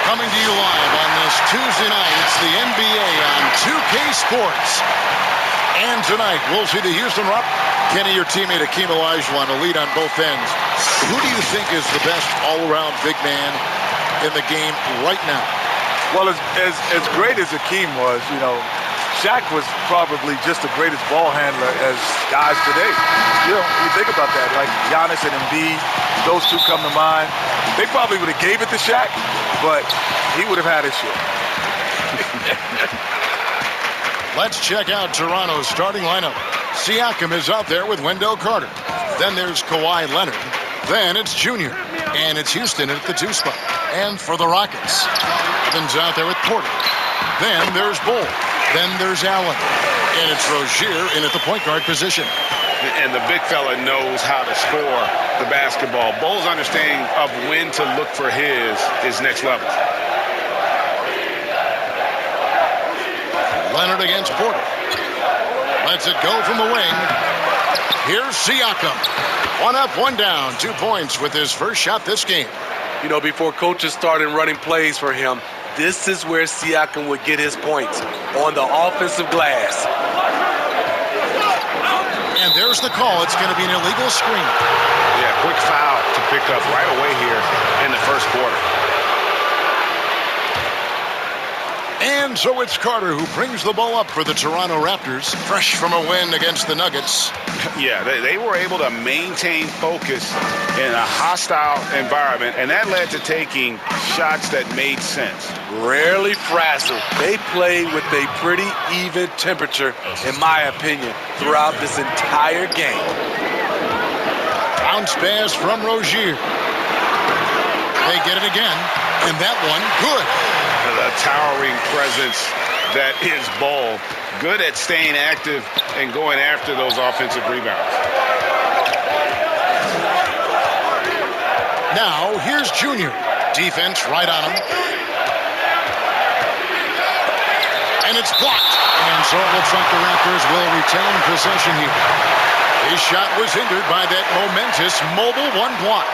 Coming to you live on this Tuesday night, it's the NBA on 2K Sports. And tonight, we'll see the Houston Rockets. Kenny, your teammate Akeem Olajuwon, a lead on both ends. Who do you think is the best all-around big man in the game right now? Well, as great as Akeem was, you know, Shaq was probably just the greatest ball handler as guys today. You know, you think about that, like Giannis and Embiid, those two come to mind. They probably would have gave it to Shaq, but he would have had his share. Let's check out Toronto's starting lineup. Siakam is out there with Wendell Carter. Then there's Kawhi Leonard. Then it's Junior. And it's Houston at the 2 spot. And for the Rockets, Evans out there with Porter. Then there's Bull. Then there's Allen. And it's Rozier in at the point guard position. And the big fella knows how to score the basketball. Bull's understanding of when to look for his next level. Leonard against Porter. Lets it go from the wing. Here's Siakam. 1 up, 1 down. 2 points with his first shot this game. You know, before coaches started running plays for him, this is where Siakam would get his points, on the offensive glass. And there's the call. It's going to be an illegal screen. Yeah, quick foul to pick up right away here in the first quarter. And so it's Carter who brings the ball up for the Toronto Raptors, fresh from a win against the Nuggets. Yeah, they were able to maintain focus in a hostile environment, and that led to taking shots that made sense. Rarely frazzled. They played with a pretty even temperature, in my opinion, throughout this entire game. Bounce pass from Rozier. They get it again, and that one good. The towering presence that is Ball. Good at staying active and going after those offensive rebounds. Now, here's Junior. Defense right on him. And it's blocked. And so it looks like the Raptors will retain possession here. His shot was hindered by that momentous mobile 1 block.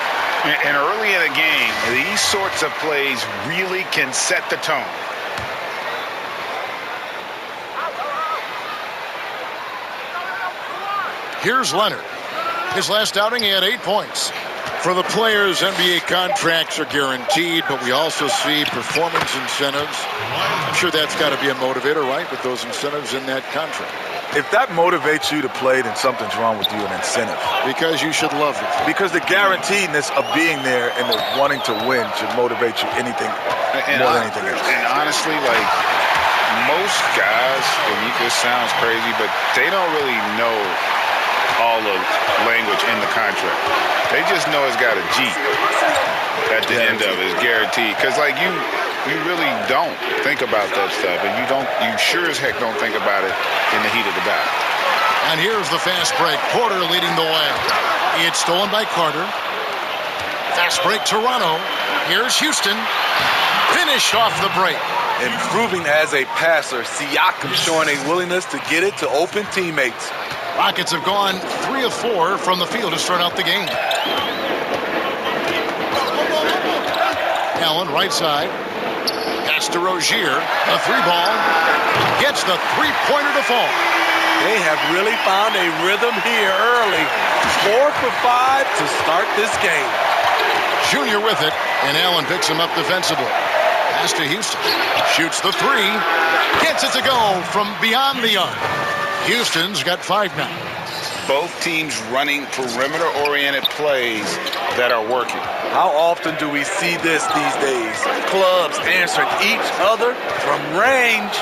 And early in the game, these sorts of plays really can set the tone. Here's Leonard. His last outing, he had 8 points. For the players, NBA contracts are guaranteed, but we also see performance incentives. I'm sure that's got to be a motivator, right, with those incentives in that contract. If that motivates you to play, then something's wrong with you, an incentive. Because you should love it. Because the guaranteedness of being there and the wanting to win should motivate you more than anything else. And honestly, like, most guys, and this sounds crazy, but they don't really know all the language in the contract. They just know it's got a G at the end of it. It's guaranteed. Because, like, you really don't think about that stuff, and you sure as heck don't think about it in the heat of the battle. And here's the fast break. Porter leading the way. It's stolen by Carter. Fast break Toronto. Here's Houston. Finish off the break. Improving as a passer, Siakam showing a willingness to get it to open teammates. Rockets have gone 3 of 4 from the field to start out the game. Allen, right side. Pass to Rozier. A 3-ball. Gets the 3-pointer to fall. They have really found a rhythm here early. 4 for 5 to start this game. Junior with it, and Allen picks him up defensively. Pass to Houston. Shoots the 3. Gets it to go from beyond the arc. Houston's got 5 now. Both teams running perimeter-oriented plays that are working. How often do we see this these days? Clubs answering each other from range.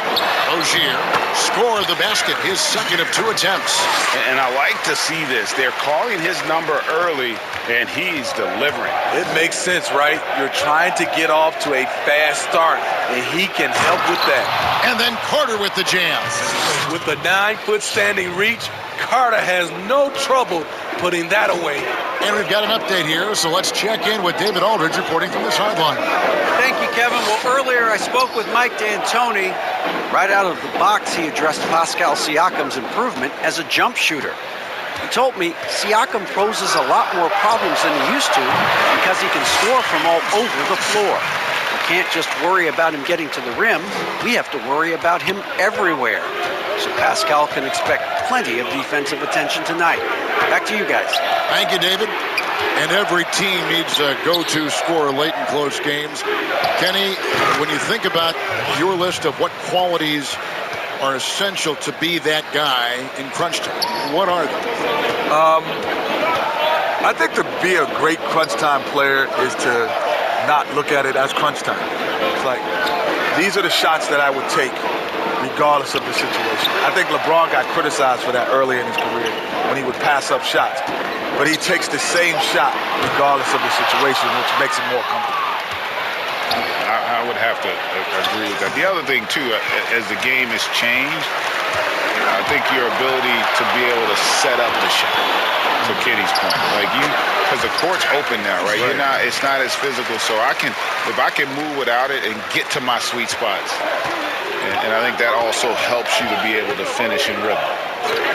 Rozier scored the basket, his second of 2 attempts. And I like to see this. They're calling his number early, and he's delivering. It makes sense, right? You're trying to get off to a fast start, and he can help with that. And then Carter with the jam. With the 9-foot standing reach, Carter has no trouble putting that away. And we've got an update here, so let's check in with David Aldridge reporting from the sideline. Thank you, Kevin. Well, earlier I spoke with Mike D'Antoni. Right out of the box, he addressed Pascal Siakam's improvement as a jump shooter. He told me Siakam poses a lot more problems than he used to because he can score from all over the floor. can't just worry about him getting to the rim. We have to worry about him everywhere. So Pascal can expect plenty of defensive attention tonight. Back to you guys. Thank you, David. And every team needs a go-to scorer late in close games. Kenny, when you think about your list of what qualities are essential to be that guy in crunch time, what are they? I think to be a great crunch time player is to not look at it as crunch time. It's like, these are the shots that I would take regardless of the situation. I think LeBron got criticized for that early in his career when he would pass up shots. But he takes the same shot regardless of the situation, which makes him more comfortable. I would have to agree with that. The other thing, too, as the game has changed, I think your ability to be able to set up the shot, to Kenny's point. Like because the court's open now, right? It's not as physical, so if I can move without it and get to my sweet spots. And I think that also helps you to be able to finish in rhythm.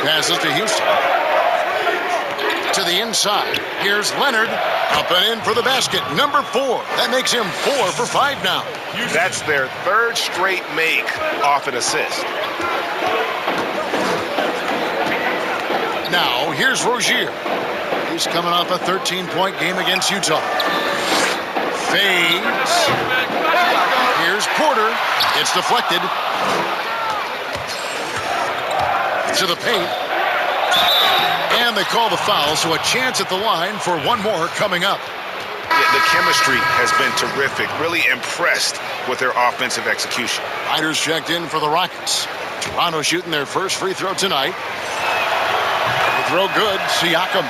Passes to Houston. To the inside. Here's Leonard. Up and in for the basket. Number 4. That makes him 4 for 5 now. That's their third straight make off an assist. Now, here's Rozier. He's coming off a 13-point game against Utah. Fades. Here's Porter. It's deflected. To the paint. And they call the foul, so a chance at the line for one more coming up. The chemistry has been terrific. Really impressed with their offensive execution. Riders checked in for the Rockets. Toronto shooting their first free throw tonight. The throw good. Siakam.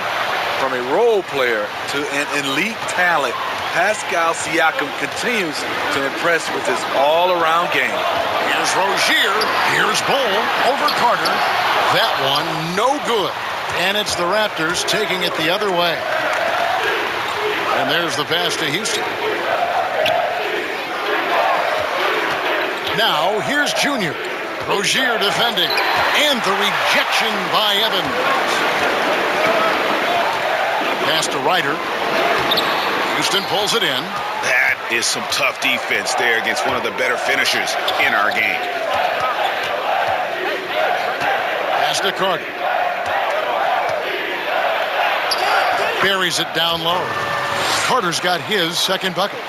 From a role player to an elite talent, Pascal Siakam continues to impress with his all-around game. Here's Rozier. Here's Bull over Carter. That one no good. And it's the Raptors taking it the other way. And there's the pass to Houston. Now, here's Junior. Rozier defending. And the rejection by Evans. Pass to Ryder. Houston pulls it in. That is some tough defense there against one of the better finishers in our game. Pass to Carter. Buries it down low. Carter's got his second bucket.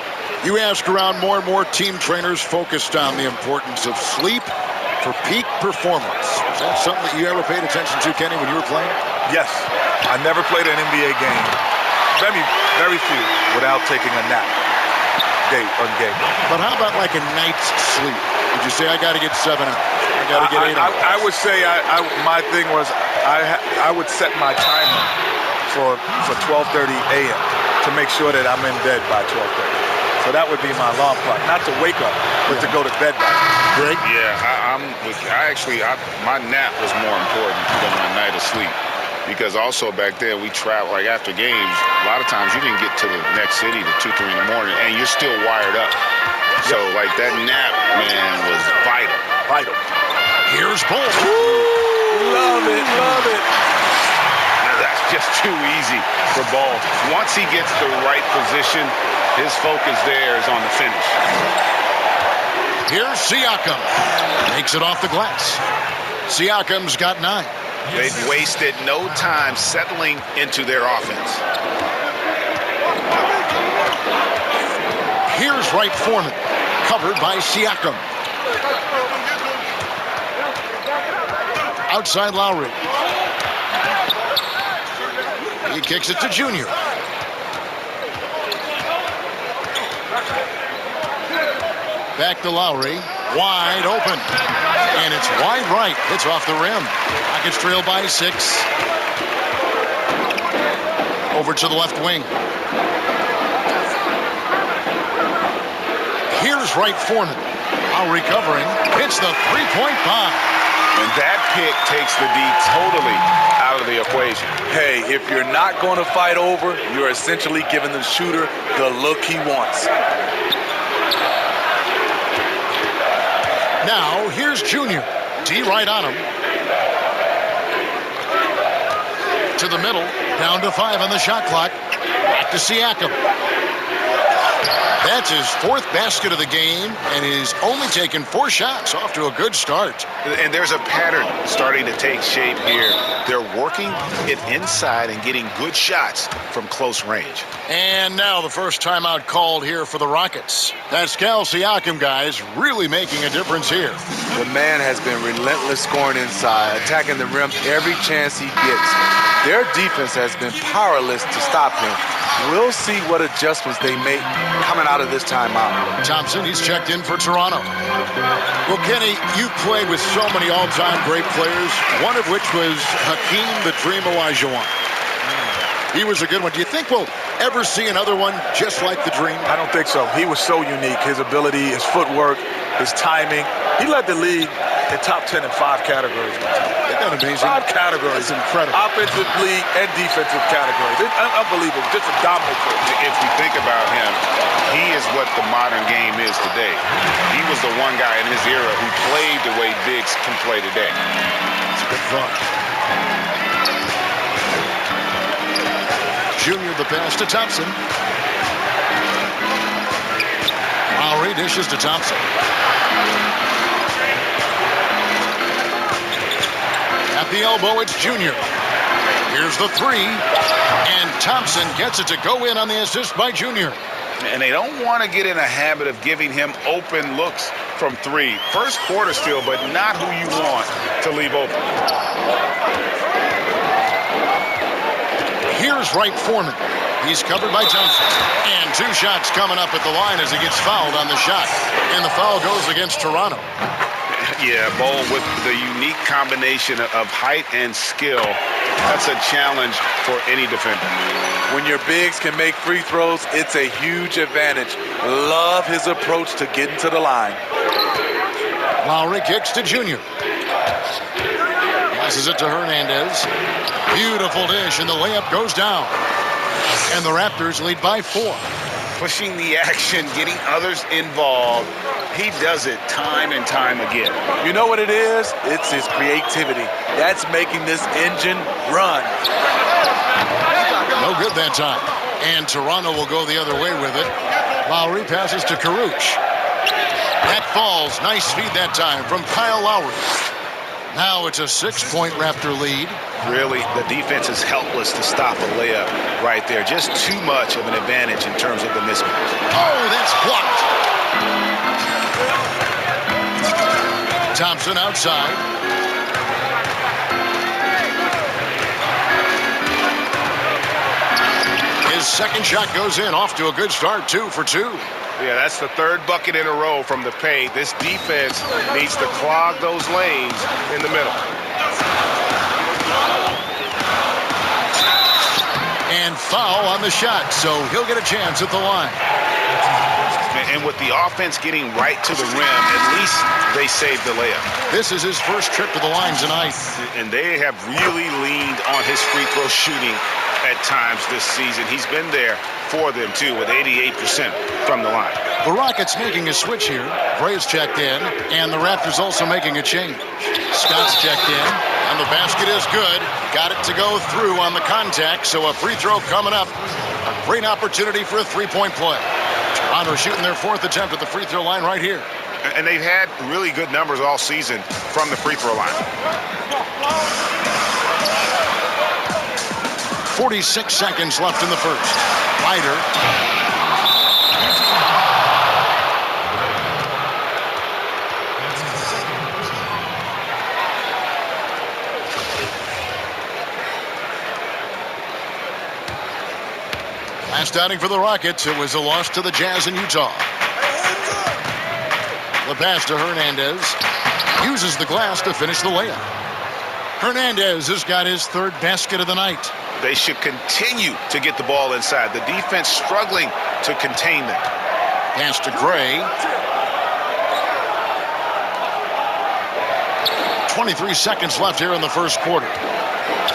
You ask around, more and more team trainers focused on the importance of sleep for peak performance. Is that something that you ever paid attention to, Kenny, when you were playing? Yes. I never played an NBA game, very few, without taking a nap on game. But how about like a night's sleep? Would you say I got to get 7 hours? I got to get 8 hours? I would say my thing was I would set my timer for 12:30 a.m. to make sure that I'm in bed by 12:30. So that would be my alarm clock, not to wake up, but to go to bed by. Greg? Yeah, my nap was more important than my night of sleep. Because also back then we traveled, like after games, a lot of times you didn't get to the next city to 2, 3 in the morning, and you're still wired up. So like that nap, man, was vital. Here's Bull. Love it. That's just too easy for Ball. Once he gets the right position, his focus there is on the finish. Here's Siakam. Makes it off the glass. Siakam's got 9. They've wasted no time settling into their offense. Here's Wright Foreman. Covered by Siakam. Outside Lowry. He kicks it to Junior. Back to Lowry. Wide open. And it's wide right. It's off the rim. Rockets trail by 6. Over to the left wing. Here's Wright Foreman. Lowry covering. Hits the three-point bomb. And that pick takes the D totally out of the equation. Hey, if you're not going to fight over, you're essentially giving the shooter the look he wants. Now, here's Junior. D right on him. To the middle. Down to 5 on the shot clock. Back to Siakam. That's his fourth basket of the game, and he's only taken 4 shots. Off to a good start. And there's a pattern starting to take shape here. They're working it inside and getting good shots from close range. And now the first timeout called here for the Rockets. Pascal Siakam, guys, really making a difference here. The man has been relentless scoring inside, attacking the rim every chance he gets. Their defense has been powerless to stop him. We'll see what adjustments they make coming out of this timeout. Thompson, he's checked in for Toronto. Well, Kenny, you've played with so many all-time great players, one of which was Hakeem the Dream Olajuwon. He was a good one. Do you think we'll ever see another one just like the Dream? I don't think so. He was so unique. His ability, his footwork, his timing. He led the league in top 10 in 5 categories. Isn't that amazing? 5 categories. That's incredible. Offensively and defensive categories. It's unbelievable. Just a dominant coach. If you think about him, he is what the modern game is today. He was the one guy in his era who played the way bigs can play today. It's a good thought. Junior the pass to Thompson. Lowry dishes to Thompson. At the elbow, it's Junior. Here's the 3. And Thompson gets it to go in on the assist by Junior. And they don't want to get in a habit of giving him open looks from 3. First quarter still, but not who you want to leave open. Here's Wright Foreman. He's covered by Thompson. And 2 shots coming up at the line as he gets fouled on the shot. And the foul goes against Toronto. Yeah, Bo, with the unique combination of height and skill, that's a challenge for any defender. When your bigs can make free throws, it's a huge advantage. Love his approach to getting to the line. Lowry kicks to Junior. Passes it to Hernandez. Beautiful dish, and the layup goes down. And the Raptors lead by 4. Pushing the action, getting others involved. He does it time and time again. You know what it is? It's his creativity. That's making this engine run. No good that time. And Toronto will go the other way with it. Lowry passes to Karuch. That falls. Nice feed that time from Kyle Lowry. Now it's a 6-point Raptor lead. Really, the defense is helpless to stop a layup right there. Just too much of an advantage in terms of the mismatch. Oh, that's blocked. Thompson outside. His second shot goes in, off to a good start, 2 for 2. Yeah, that's the 3rd bucket in a row from the paint. This defense needs to clog those lanes in the middle. And foul on the shot, so he'll get a chance at the line. And with the offense getting right to the rim, at least they saved the layup. This is his first trip to the line tonight. And they have really leaned on his free throw shooting at times this season. He's been there for them, too, with 88% from the line. The Rockets making a switch here. Bray's checked in, and the Raptors also making a change. Scott's checked in, and the basket is good. Got it to go through on the contact, so a free throw coming up. A great opportunity for a 3-point play. Toronto shooting their 4th attempt at the free throw line right here. And they've had really good numbers all season from the free throw line. 46 seconds left in the first. Ryder. Last outing for the Rockets, it was a loss to the Jazz in Utah. The pass to Hernandez. Uses the glass to finish the layup. Hernandez has got his 3rd basket of the night. They should continue to get the ball inside. The defense struggling to contain them. Pass to Gray. 23 seconds left here in the first quarter.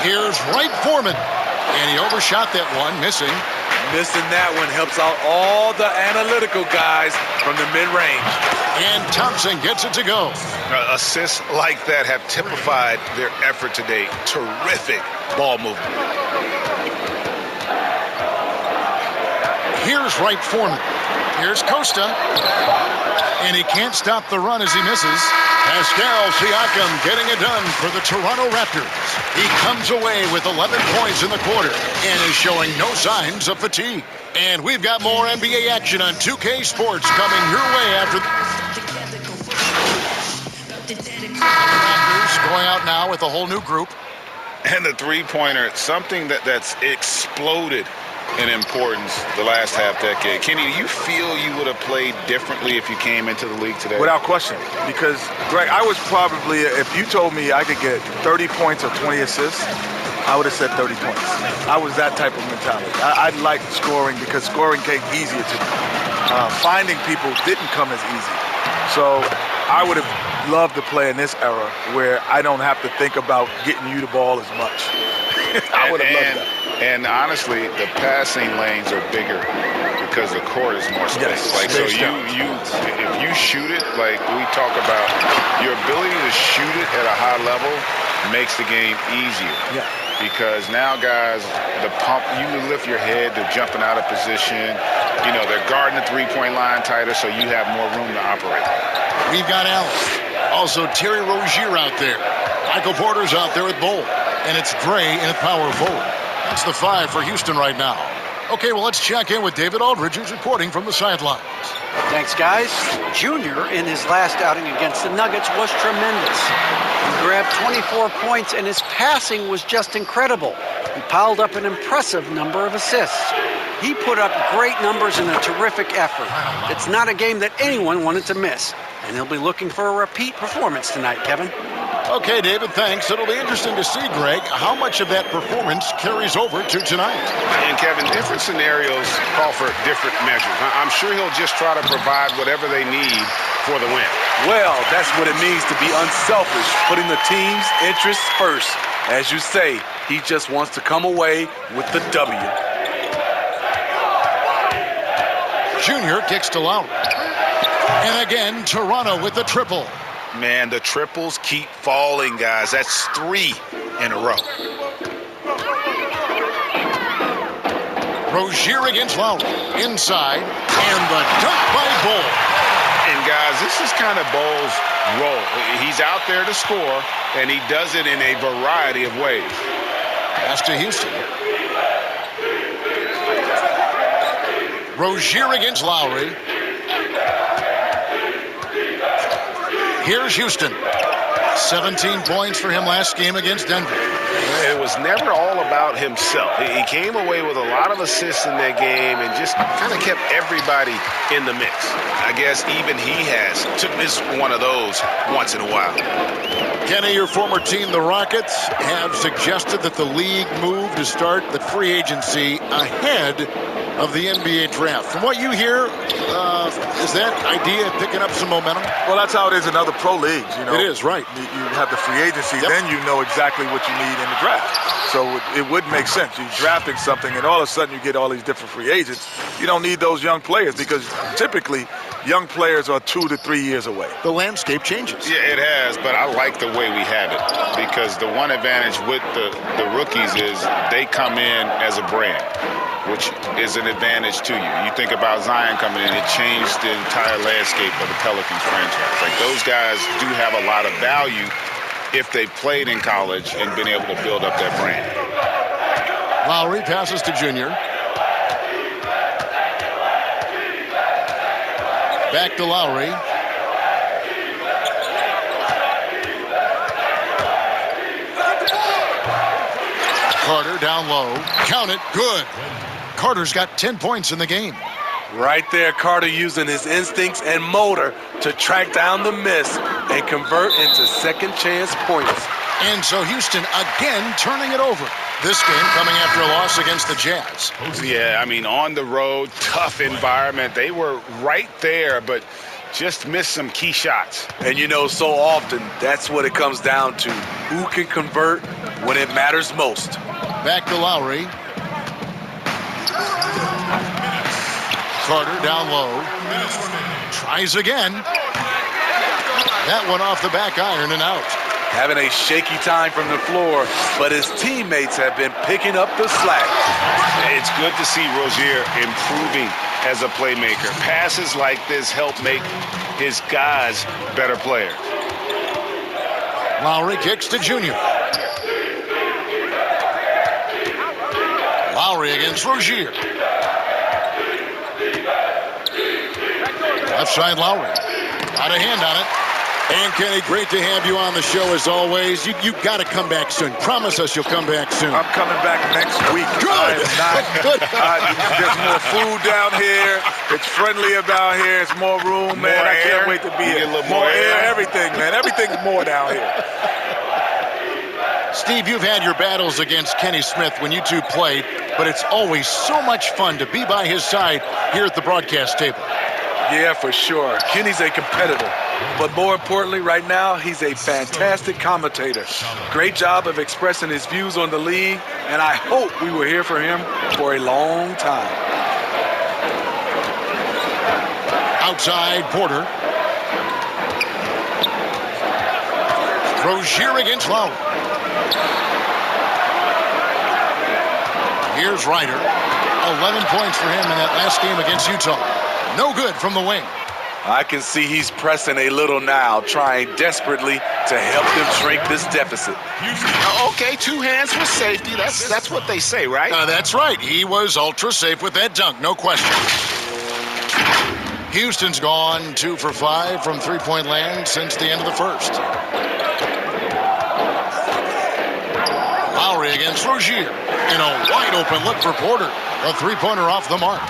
Here's Wright Foreman. And he overshot that one, missing. Missing that one helps out all the analytical guys from the mid-range. And Thompson gets it to go. Assists like that have typified their effort today. Terrific ball movement. Here's Wright Foreman. Here's Costa. And he can't stop the run as he misses. Pascal Siakam getting it done for the Toronto Raptors. He comes away with 11 points in the quarter and is showing no signs of fatigue. And we've got more NBA action on 2K Sports coming your way after the Raptors going out now with a whole new group. And the three-pointer, something that's exploded in importance the last half-decade. Kenny, do you feel you would have played differently if you came into the league today? Without question. Because, Greg, I was probably, if you told me I could get 30 points or 20 assists, I would have said 30 points. I was that type of mentality. I liked scoring because scoring came easier to me. Finding people didn't come as easy. So I would have loved to play in this era where I don't have to think about getting you the ball as much. I would have loved that. And honestly, the passing lanes are bigger because the court is more space. Yes, like so, if you shoot it, like we talk about, your ability to shoot it at a high level makes the game easier. Yeah. Because now guys, the pump, you lift your head, they're jumping out of position. You know, they're guarding the three-point line tighter, so you have more room to operate. We've got Allen. Also, Terry Rozier out there. Michael Porter's out there with Bull. And it's Gray in at power forward. That's the 5 for Houston right now. Okay, well, let's check in with David Aldridge, who's reporting from the sidelines. Thanks, guys. Junior, in his last outing against the Nuggets, was tremendous. He grabbed 24 points, and his passing was just incredible. He piled up an impressive number of assists. He put up great numbers in a terrific effort. It's not a game that anyone wanted to miss, and he'll be looking for a repeat performance tonight, Kevin. Okay, David, thanks. It'll be interesting to see, Greg, how much of that performance carries over to tonight. And, Kevin, different scenarios call for different measures. I'm sure he'll just try to provide whatever they need for the win. Well, that's what it means to be unselfish, putting the team's interests first. As you say, he just wants to come away with the W. Junior kicks to Lowry. And again, Toronto with the triple. Man, the triples keep falling, guys. That's 3 in a row. Rozier against Lowry. Inside. And the dunk by Bull. And, guys, this is kind of Bull's role. He's out there to score, and he does it in a variety of ways. Pass to Houston. Rozier against Lowry. Here's Houston. 17 points for him last game against Denver. It was never all about himself. He came away with a lot of assists in that game and just kind of kept everybody in the mix. I guess even he has to miss one of those once in a while. Kenny, your former team, the Rockets, have suggested that the league move to start the free agency ahead of the NBA draft. From what you hear, is that idea picking up some momentum? Well, that's how it is in other pro leagues. You know, it is, right. You have the free agency, Yep. then you know exactly what you need in the draft. So it would make sense. You're drafting something, and all of a sudden you get all these different free agents. You don't need those young players because typically young players are 2 to 3 years away. The landscape changes. Yeah, it has, but I like the way we have it because the one advantage with the rookies is they come in as a brand, which is an advantage to you. You think about Zion coming in, it changed the entire landscape of the Pelicans franchise. Like, those guys do have a lot of value if they played in college and been able to build up that brand. Lowry passes to Junior. Back to Lowry. Carter down low. Count it. Good. Carter's got 10 points in the game. Right there, Carter using his instincts and motor to track down the miss and convert into second chance points. And so Houston again turning it over. This game coming after a loss against the Jazz. Yeah, I mean, on the road, tough environment. They were right there, but just missed some key shots. And you know, so often, that's what it comes down to. Who can convert when it matters most? Back to Lowry. Carter down low. Tries again. That one off the back iron and out. having a shaky time from the floor, but his teammates have been picking up the slack. It's good to see Rozier improving as a playmaker. Passes like this help make his guys better players. Lowry kicks to Junior. Lowry against Rozier. Left side Lowry. Got a hand on it. And Kenny, great to have you on the show as always. You got to come back soon. Promise us you'll come back soon. I'm coming back next week. Good. Good. There's more food down here. It's friendly about here. It's more room, man. More I can't air. wait to be You here. get a little More more air, air. everything, man. Everything's more down here. Steve, you've had your battles against Kenny Smith when you two played, but it's always so much fun to be by his side here at the broadcast table. Yeah, for sure. Kenny's a competitor. But more importantly, right now, he's a fantastic commentator. Great job of expressing his views on the league, and I hope we will hear from him for a long time. Outside, Porter. Rozier against Lowry. Here's Ryder. 11 points for him in that last game against Utah. No good from the wing. I can see he's pressing a little now, trying desperately to help them shrink this deficit. Okay, 2 hands for safety. That's what they say, right? That's right. He was ultra safe with that dunk, no question. Houston's gone 2 for 5 from three-point land since the end of the first. Lowry against Rozier. In a wide open look for Porter. A three-pointer off the mark.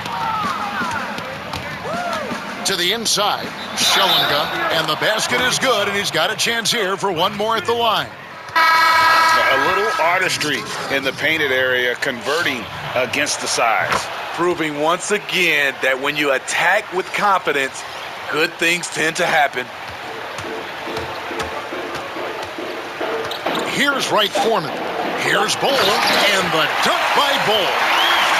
To the inside, Schellenga, and the basket is good, and he's got a chance here for one more at the line. A little artistry in the painted area, converting against the size. Proving once again that when you attack with confidence, good things tend to happen. Here's Wright Foreman. Here's Bol, and the dunk by Bol.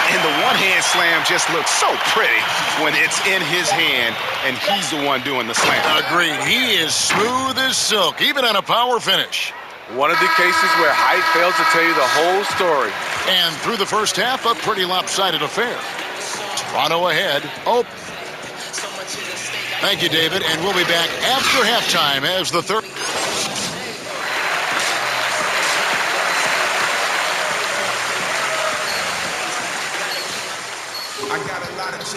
And the one-hand slam just looks so pretty when it's in his hand and he's the one doing the slam. Agreed. He is smooth as silk, even on a power finish. One of the cases where height fails to tell you the whole story. And through the first half, a pretty lopsided affair. Toronto ahead. Oh. Thank you, David. And we'll be back after halftime as the third.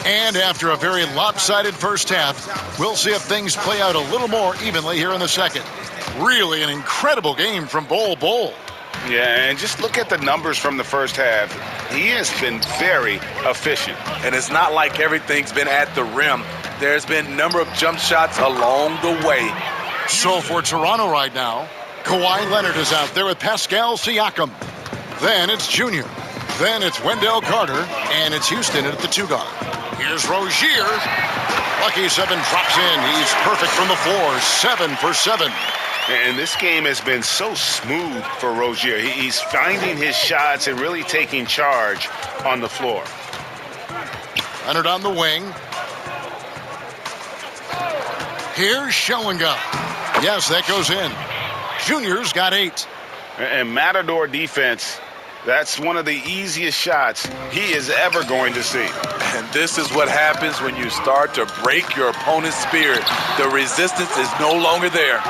And after a very lopsided first half, we'll see if things play out a little more evenly here in the second. Really an incredible game from Bol. Yeah, and just look at the numbers from the first half. He has been very efficient. And it's not like everything's been at the rim. There's been a number of jump shots along the way. So for Toronto right now, Kawhi Leonard is out there with Pascal Siakam. Then it's Junior. Then it's Wendell Carter, and it's Houston at the 2 guard. Here's Rozier. Lucky 7 drops in. He's perfect from the floor, 7 for 7. And this game has been so smooth for Rozier. He's finding his shots and really taking charge on the floor. Leonard on the wing. Here's Schellenga. Yes, that goes in. Junior's got 8. And Matador defense, that's one of the easiest shots he is ever going to see. And this is what happens when you start to break your opponent's spirit. The resistance is no longer there.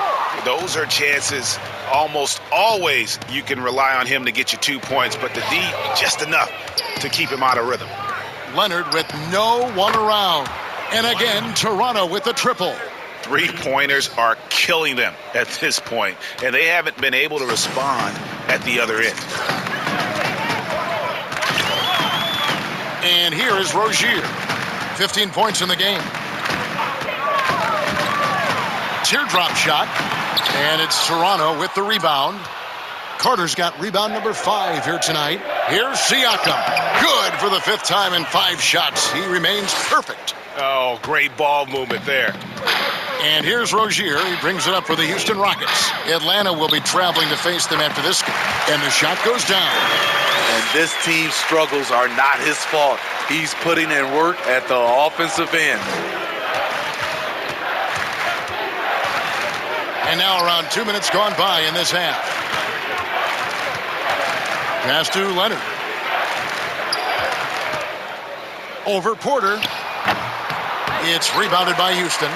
Those are chances almost always you can rely on him to get you 2 points, but the D just enough to keep him out of rhythm. Leonard with no one around. And again, Toronto with the triple. 3-pointers are killing them at this point, and they haven't been able to respond at the other end. And here is Rozier. 15 points in the game. Teardrop shot. And it's Toronto with the rebound. Carter's got rebound number 5 here tonight. Here's Siakam. Good for the 5th time in 5 shots. He remains perfect. Oh, great ball movement there. And here's Rozier. He brings it up for the Houston Rockets. Atlanta will be traveling to face them after this game. And the shot goes down. And this team's struggles are not his fault. He's putting in work at the offensive end. And now around 2 minutes gone by in this half. Pass to Leonard. Over Porter. It's rebounded by Houston.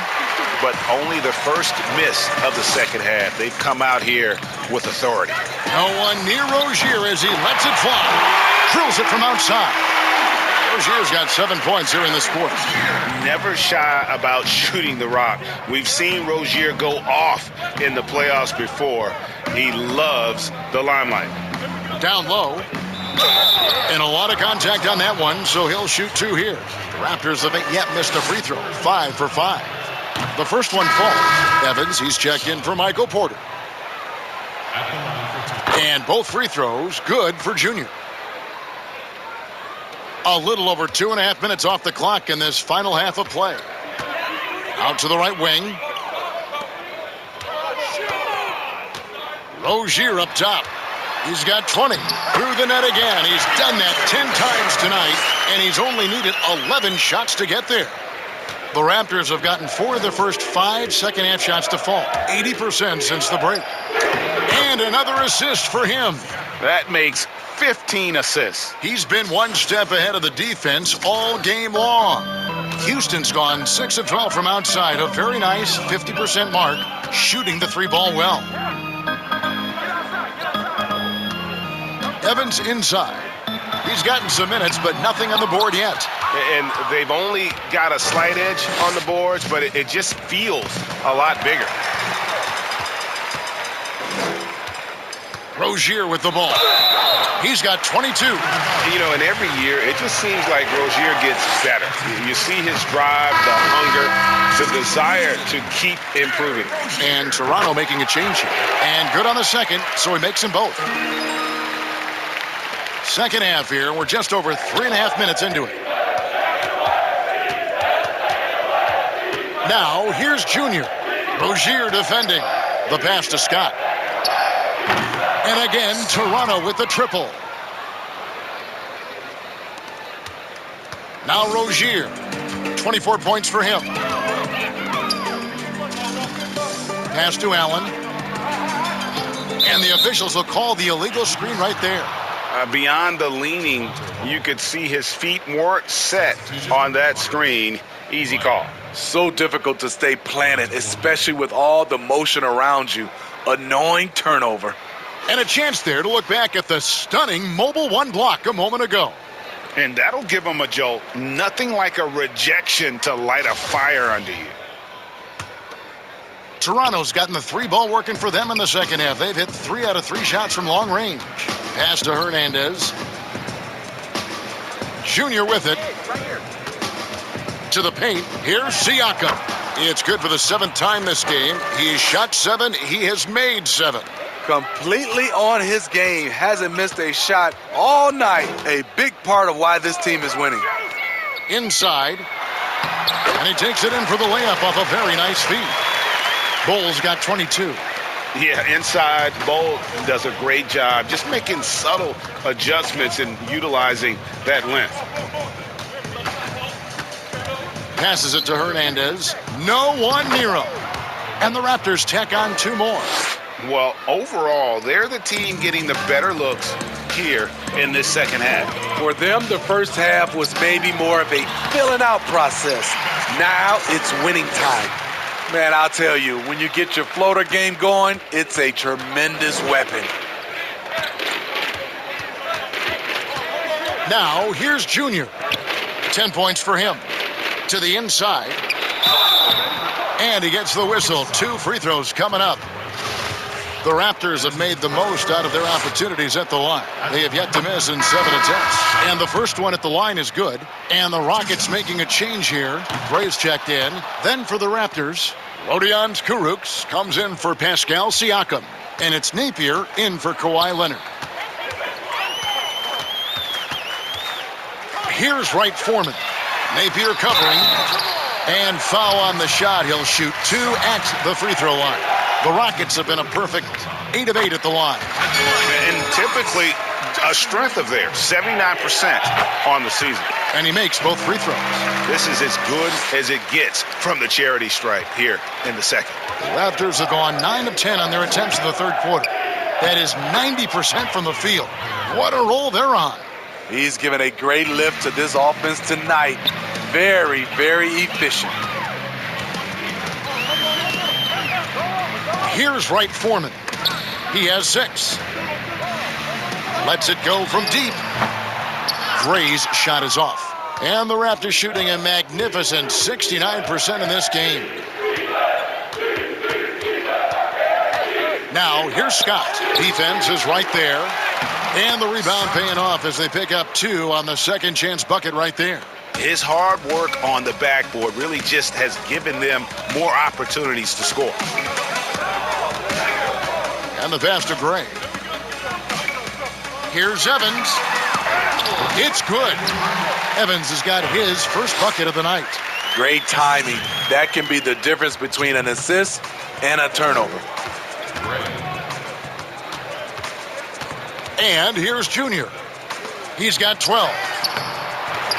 But only the first miss of the second half. They've come out here with authority. No one near Rozier as he lets it fly. Drills it from outside. Rozier's got 7 points here in this quarter. Never shy about shooting the rock. We've seen Rozier go off in the playoffs before. He loves the limelight. Down low. And a lot of contact on that one, so he'll shoot 2 here. The Raptors haven't yet missed a free throw. 5 for 5. The first one falls. Evans, he's checked in for Michael Porter. And both free throws good for Junior. A little over 2.5 minutes off the clock in this final half of play. Out to the right wing. Rozier up top. He's got 20. Through the net again. He's done that 10 times tonight, and he's only needed 11 shots to get there. The Raptors have gotten 4 of the first 5 second-half shots to fall. 80% since the break. And another assist for him. That makes 15 assists. He's been 1 step ahead of the defense all game long. Houston's gone 6 of 12 from outside. A very nice 50% mark, shooting the 3-ball well. Evans inside. He's gotten some minutes, but nothing on the board yet. And they've only got a slight edge on the boards, but it just feels a lot bigger. Rozier with the ball. He's got 22. You know, and every year, it just seems like Rozier gets better. You see his drive, the hunger, the desire to keep improving. And Toronto making a change here. And good on the second, so he makes them both. Second half here, we're just over 3.5 minutes into it. Now, here's Junior. Rozier defending. The pass to Scott. And again, Toronto with the triple. Now Rozier. 24 points for him. Pass to Allen. And the officials will call the illegal screen right there. Beyond the leaning, you could see his feet weren't set on that screen. Easy call. So difficult to stay planted, especially with all the motion around you. Annoying turnover. And a chance there to look back at the stunning mobile 1 block a moment ago. And that'll give him a jolt. Nothing like a rejection to light a fire under you. Toronto's gotten the 3-ball working for them in the second half. They've hit 3 out of 3 shots from long range. Pass to Hernandez. Junior with it. To the paint. Here's Siakam. It's good for the 7th time this game. He has shot 7. He has made 7. Completely on his game. Hasn't missed a shot all night. A big part of why this team is winning. Inside. And he takes it in for the layup off a very nice feed. Bull's got 22. Yeah, inside, Bull does a great job just making subtle adjustments and utilizing that length. Passes it to Hernandez. No one near him. And the Raptors tack on 2 more. Well, overall, they're the team getting the better looks here in this second half. For them, the first half was maybe more of a filling out process. Now it's winning time. Man, I'll tell you, when you get your floater game going, it's a tremendous weapon. Now, here's Junior. 10 points for him. To the inside. And he gets the whistle. 2 free throws coming up. The Raptors have made the most out of their opportunities at the line. They have yet to miss in 7 attempts. And the first one at the line is good. And the Rockets making a change here. Gray's checked in. Then for the Raptors, Rodion Kurucs comes in for Pascal Siakam. And it's Napier in for Kawhi Leonard. Here's Wright Foreman. Napier covering. And foul on the shot. He'll shoot 2 at the free throw line. The Rockets have been a perfect 8 of 8 at the line. and typically a strength of theirs, 79% on the season. And he makes both free throws. This is as good as it gets from the charity stripe here in the second. The Raptors have gone 9 of 10 on their attempts in the third quarter. That is 90% from the field. What a roll they're on. He's given a great lift to this offense tonight. Very, very efficient. Here's Wright Foreman. He has 6. Lets it go from deep. Gray's shot is off. And the Raptors shooting a magnificent 69% in this game. Now, here's Scott. Defense is right there. And the rebound paying off as they pick up 2 on the second chance bucket right there. His hard work on the backboard really just has given them more opportunities to score. And the pass to Gray. Here's Evans. It's good. Evans has got his first bucket of the night. Great timing. That can be the difference between an assist and a turnover. And here's Junior. He's got 12.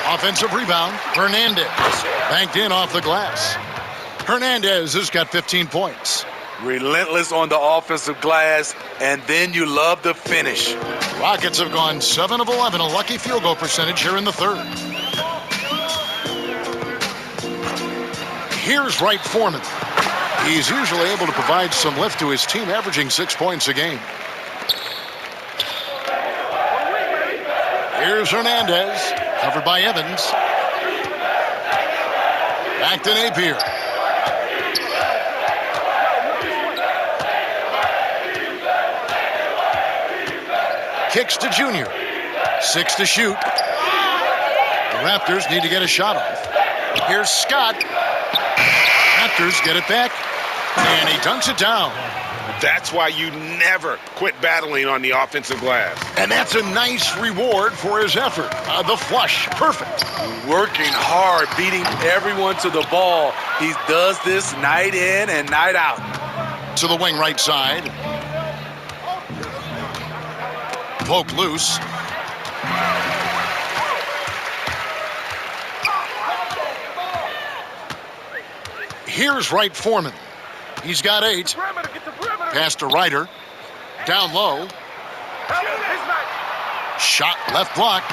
Offensive rebound, Hernandez. Banked in off the glass. Hernandez has got 15 points. Relentless on the offensive glass, and then you love the finish. Rockets have gone 7 of 11, a lucky field goal percentage here in the third. Here's Wright Foreman. He's usually able to provide some lift to his team, averaging 6 points a game. Here's Hernandez, covered by Evans. Back to Napier. Kicks to Junior. 6 to shoot. The Raptors need to get a shot off. Here's Scott. Raptors get it back, and he dunks it down. That's why you never quit battling on the offensive glass. And that's a nice reward for his effort. The flush, perfect. Working hard, beating everyone to the ball. He does this night in and night out. To the wing right side. Poke loose. Here's Wright Foreman. He's got 8. Pass to Ryder. Down low. Shot left block.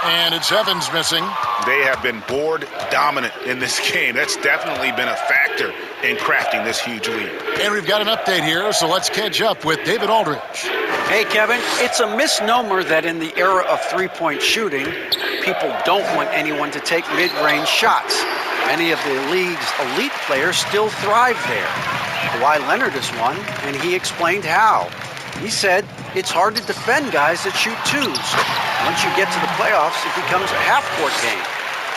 And it's Evans missing. They have been board dominant in this game. That's definitely been a factor in crafting this huge lead. And we've got an update here, so let's catch up with David Aldridge. Hey, Kevin, it's a misnomer that in the era of three-point shooting, people don't want anyone to take mid-range shots. Many of the league's elite players still thrive there. Kawhi Leonard is one, and he explained how. He said it's hard to defend guys that shoot twos. Once you get to the playoffs, it becomes a half-court game.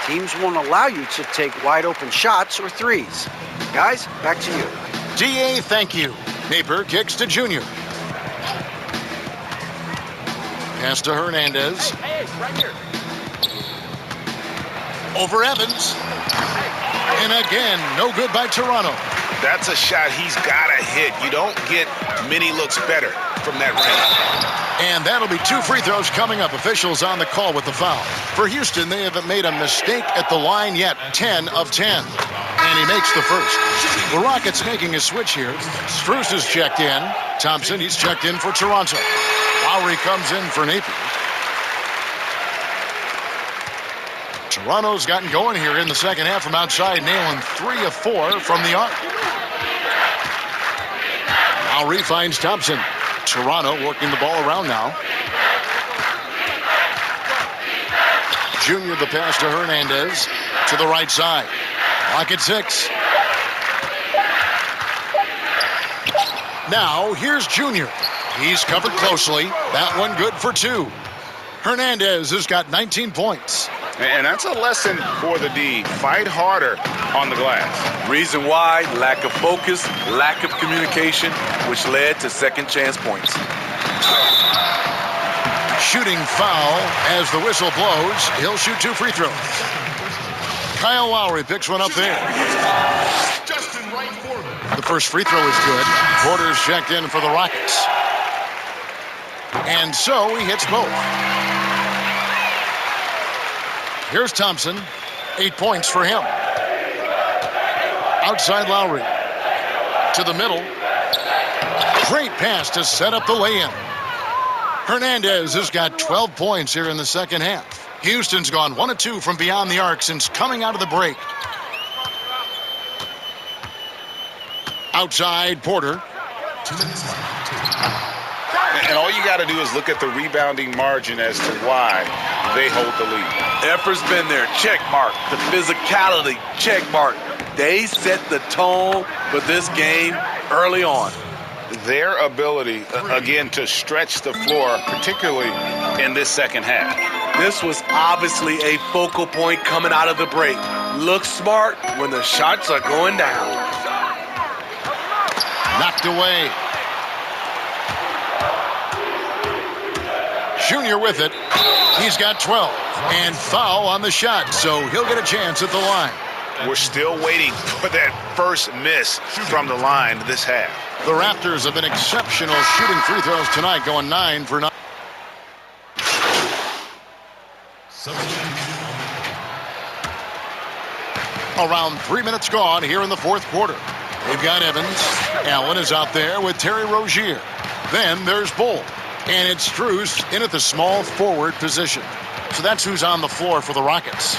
Teams won't allow you to take wide-open shots or threes. Guys, back to you. DA, thank you. Napier kicks to Junior. Pass to Hernandez. Right here. Over Evans. And again, no good by Toronto. That's a shot he's got to hit. You don't get many looks better from that range. And that'll be 2 free throws coming up. Officials on the call with the foul. For Houston, they haven't made a mistake at the line yet. 10 of 10. And he makes the first. The Rockets making a switch here. Strus is checked in. Thompson, he's checked in for Toronto. Lowry comes in for Napier. Toronto's gotten going here in the second half from outside, nailing 3 of 4 from the arc. Lowry finds Thompson. Toronto working the ball around now. Junior the pass to Hernandez to the right side. Lock at 6. Now here's Junior. He's covered closely. That one good for 2. Hernandez has got 19 points. And that's a lesson for the D. Fight harder on the glass. Reason why, lack of focus, lack of communication, which led to second chance points. Shooting foul as the whistle blows. He'll shoot 2 free throws. Kyle Lowry picks one up there. The first free throw is good. Porter's checked in for the Rockets. And so he hits both. Here's Thompson. 8 points for him. Outside Lowry. To the middle. Great pass to set up the lay-in. Hernandez has got 12 points here in the second half. Houston's gone 1 of 2 from beyond the arc since coming out of the break. Outside Porter. And all you got to do is look at the rebounding margin as to why they hold the lead. Effort's been there, check mark. The physicality, check mark. They set the tone for this game early on. Their ability, again, to stretch the floor, particularly in this second half. This was obviously a focal point coming out of the break. Look smart when the shots are going down. Knocked away. Junior with it. He's got 12. And foul on the shot, so he'll get a chance at the line. We're still waiting for that first miss from the line this half. The Raptors have been exceptional shooting free throws tonight, going 9 for 9. Around 3 minutes gone here in the fourth quarter. They've got Evans. Allen is out there with Terry Rozier. Then there's Bull. And it's Strus in at the small forward position. So that's who's on the floor for the Rockets.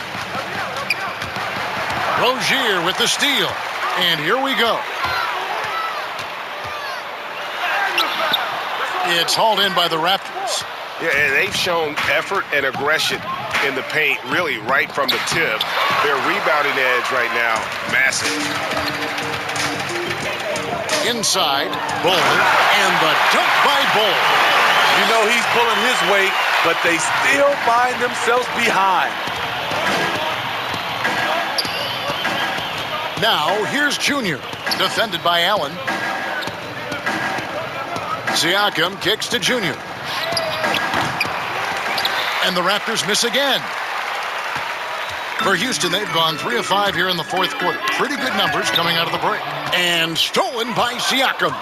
Rozier with the steal. And here we go. It's hauled in by the Raptors. Yeah, and they've shown effort and aggression in the paint, really right from the tip. Their rebounding edge right now, massive. Inside, Bull, and the dunk by Bull. You know he's pulling his weight, but they still find themselves behind. Now, here's Junior, defended by Allen. Siakam kicks to Junior. And the Raptors miss again. For Houston, they've gone 3 of 5 here in the fourth quarter. Pretty good numbers coming out of the break. And stolen by Siakam.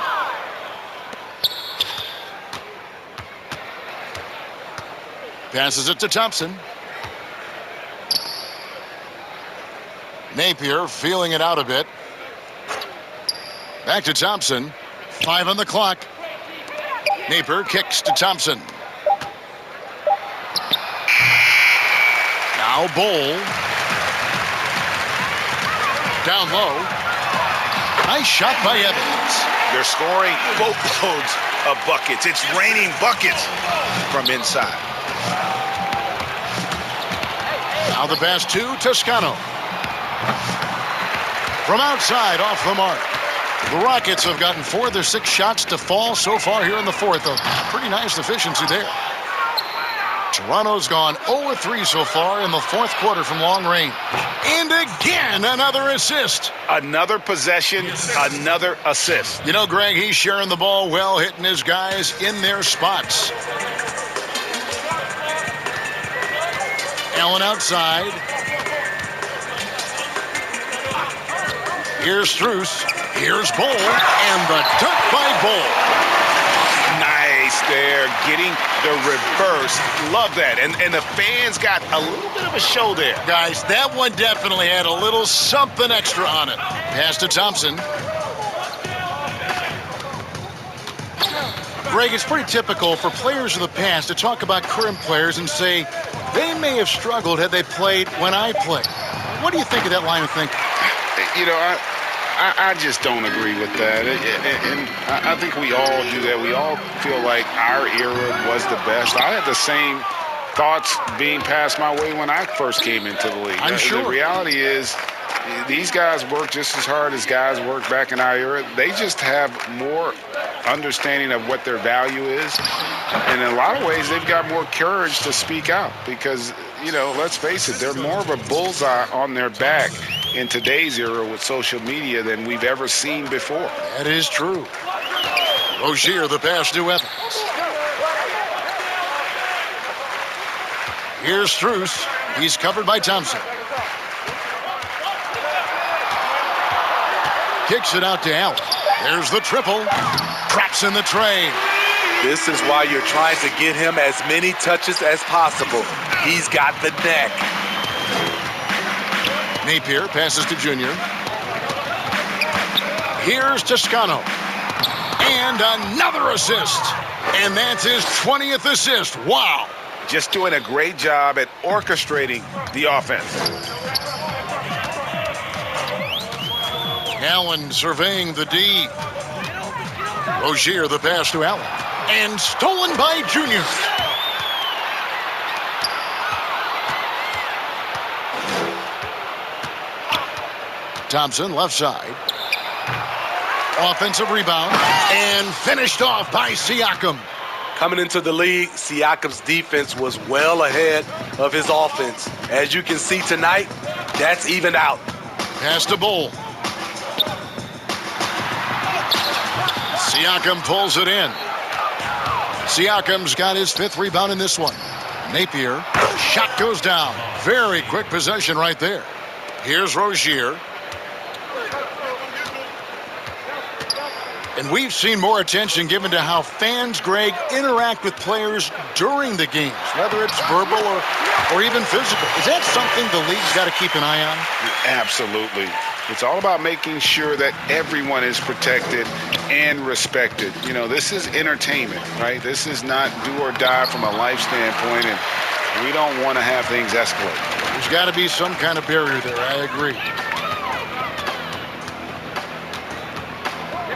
Passes it to Thompson. Napier feeling it out a bit. Back to Thompson. 5 on the clock. Napier kicks to Thompson. Now Bull. Down low. Nice shot by Evans. They're scoring boatloads of buckets. It's raining buckets from inside. Now the pass to Toscano. From outside, off the mark. The Rockets have gotten 4 of their 6 shots to fall so far here in the fourth. A pretty nice efficiency there. Toronto's gone 0 of 3 so far in the fourth quarter from long range. And again, another assist. Another possession, another assist. You know, Greg, he's sharing the ball well, hitting his guys in their spots. Allen outside. Here's Strus. Here's Bull. And the dunk by Bull. Nice there, getting the reverse. Love that. And the fans got a little bit of a show there. Guys, that one definitely had a little something extra on it. Pass to Thompson. Greg, it's pretty typical for players of the past to talk about current players and say they may have struggled had they played when I played. What do you think of that line of thinking? You know, I just don't agree with that. And I think we all do that. We all feel like our era was the best. I had the same thoughts being passed my way when I first came into the league. I'm sure. The reality is these guys work just as hard as guys worked back in our era. They just have more understanding of what their value is. And in a lot of ways, they've got more courage to speak out because, you know, let's face it, they're more of a bullseye on their back in today's era with social media than we've ever seen before. That is true. Rozier, the pass to Evans. Here's Strus. He's covered by Thompson. Kicks it out to Allen. There's the triple. Drops in the tray. This is why you're trying to get him as many touches as possible. He's got the neck. Napier passes to Junior. Here's Toscano. And another assist. And that's his 20th assist. Wow. Just doing a great job at orchestrating the offense. Allen surveying the D. Rozier the pass to Allen. And stolen by Junior. Thompson left side. Offensive rebound. And finished off by Siakam. Coming into the league, Siakam's defense was well ahead of his offense. As you can see tonight, that's evened out. Pass to Bull. Siakam pulls it in. Siakam's got his 5th rebound in this one. Napier, shot goes down. Very quick possession right there. Here's Rozier. And we've seen more attention given to how fans, Greg, interact with players during the games, whether it's verbal or even physical. Is that something the league's got to keep an eye on? Absolutely. It's all about making sure that everyone is protected and respected. You know, this is entertainment, right? This is not do or die from a life standpoint, and we don't want to have things escalate. There's got to be some kind of barrier there. I agree.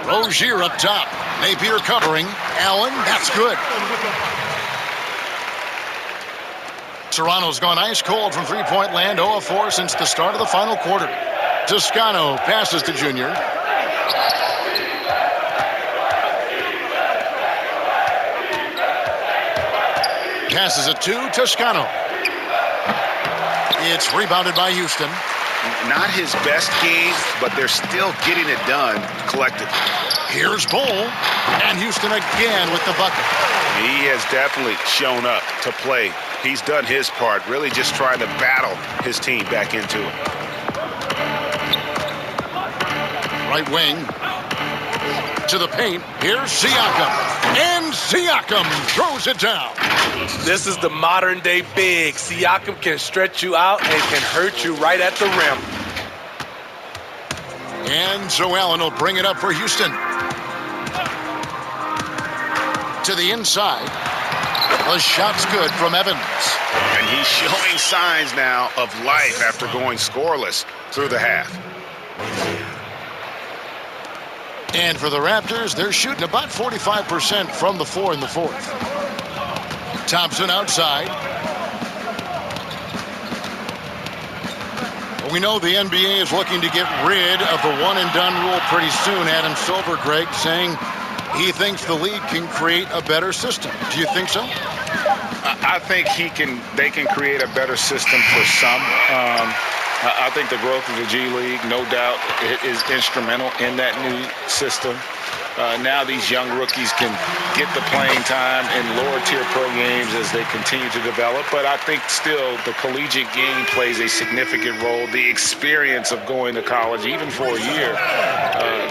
Rozier up top. Napier covering. Allen, that's good. Toronto's gone ice cold from three-point land, 0 of 4 since the start of the final quarter. Toscano passes to Junior. Passes it to Toscano. It's rebounded by Houston. Not his best game, but they're still getting it done collectively. Here's Bull, and Houston again with the bucket. He has definitely shown up to play. He's done his part, really just trying to battle his team back into it. Right wing to the paint. Here's Siakam, and Siakam throws it down. This is the modern-day big. Siakam can stretch you out and can hurt you right at the rim. And so Allen will bring it up for Houston. To the inside. The shot's good from Evans. And he's showing signs now of life after going scoreless through the half. And for the Raptors, they're shooting about 45% from the floor in the 4th. Thompson outside. We know the NBA is looking to get rid of the one-and-done rule pretty soon. Adam Silver, Greg, saying he thinks the league can create a better system. Do you think so? I think they can create a better system for some. I think the growth of the G League, no doubt, is instrumental in that new system. Now these young rookies can get the playing time in lower-tier pro games as they continue to develop. But I think still the collegiate game plays a significant role. The experience of going to college, even for a year,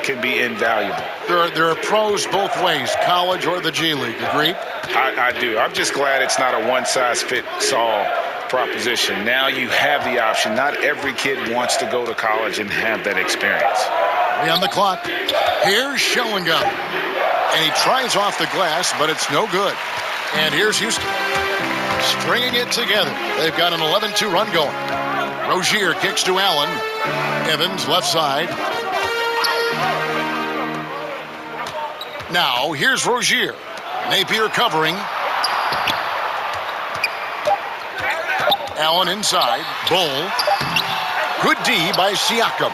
can be invaluable. There are pros both ways, college or the G League. Agreed? I do. I'm just glad it's not a one-size-fits-all proposition. Now you have the option. Not every kid wants to go to college and have that experience. On the clock. Here's Schoengun. And he tries off the glass, but it's no good. And here's Houston. Stringing it together. They've got an 11-2 run going. Rozier kicks to Allen. Evans left side. Now here's Rozier. Napier covering. Allen inside. Bull. Good D by Siakam.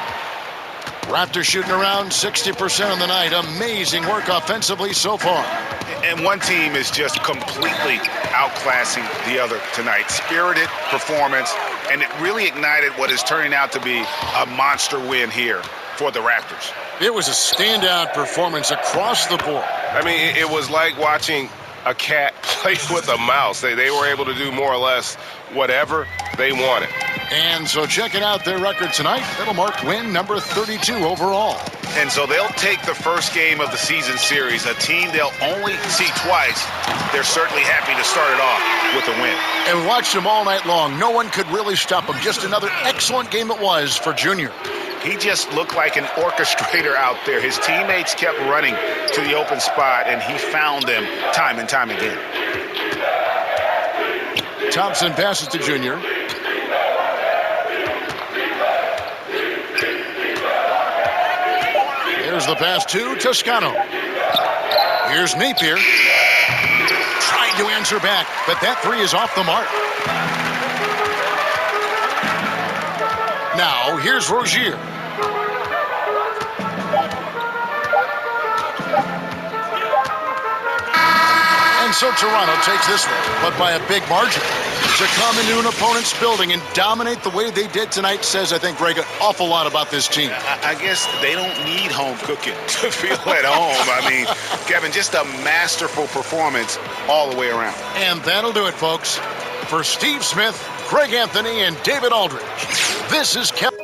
Raptors shooting around 60% on the night. Amazing work offensively so far. And one team is just completely outclassing the other tonight. Spirited performance, and it really ignited what is turning out to be a monster win here for the Raptors. It was a standout performance across the board. I mean, it was like watching a cat play with a mouse. They were able to do more or less whatever. They want it. And so checking out their record tonight, that'll mark win number 32 overall. And so they'll take the first game of the season series, a team they'll only see twice. They're certainly happy to start it off with a win. And watched them all night long. No one could really stop them. Just another excellent game it was for Junior. He just looked like an orchestrator out there. His teammates kept running to the open spot, and he found them time and time again. Thompson passes to Junior. Here's the pass to Toscano. Here's Napier. Trying to answer back, but that three is off the mark. Now, here's Rozier. And so Toronto takes this one, but by a big margin. To come into an opponent's building and dominate the way they did tonight says, I think, Greg, an awful lot about this team. I guess they don't need home cooking to feel at home. I mean, Kevin, just a masterful performance all the way around. And that'll do it, folks. For Steve Smith, Greg Anthony, and David Aldridge, this is Kevin.